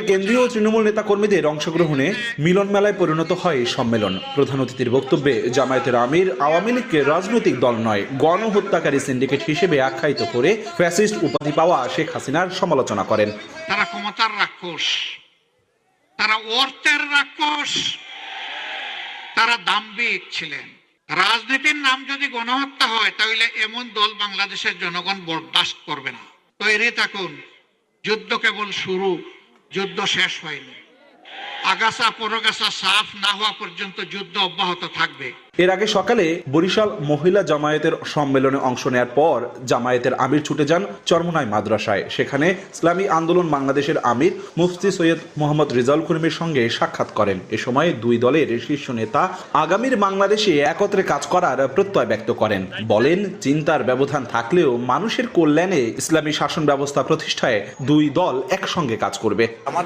কেন্দ্রীয় তৃণমূল নেতাকর্মীদের অংশগ্রহণে মিলন মেলায় পরিণত হয় এই সম্মেলন। প্রধান অতিথির বক্তব্যে জামায়াতের আমির আওয়ামী লীগকে রাজনৈতিক দল নয়, গণহত্যাকারী সিন্ডিকেট হিসেবে আখ্যায়িত করে ফ্যাসিস্ট উপাধি পাওয়া শেখ হাসিনার সমালোচনা করেন। তারা ক্ষমতার রাক্ষস, তারা অর্থের রাক্ষস, তারা দাম্ভিক ছিলেন। রাজনীতির নাম যদি গণহত্যা হয় তাহলে এমন দল বাংলাদেশের জনগণ বরদাস্ত করবে না। তৈরি থাকুন, যুদ্ধ কেবল শুরু, যুদ্ধ শেষ হয়নি। আগাছা পরগাছা সাফ না হওয়া পর্যন্ত যুদ্ধ অব্যাহত থাকবে। এর আগে সকালে বরিশাল মহিলা জামায়াতের সম্মেলনে অংশ নেয়ার পর জামায়াতের আমির ছুটে যান চরমোনাই মাদ্রাসায়। সেখানে ইসলামী আন্দোলন বাংলাদেশের আমির মুফতি সৈয়দ মোহাম্মদ রেজাউল করিমের সঙ্গে সাক্ষাৎ করেন। এ সময় দুই দলের শীর্ষ নেতা আগামীর বাংলাদেশে একত্রে কাজ করার প্রত্যয় ব্যক্ত করেন। বলেন, চিন্তার ব্যবধান থাকলেও মানুষের কল্যাণে ইসলামী শাসন ব্যবস্থা প্রতিষ্ঠায় দুই দল একসঙ্গে কাজ করবে।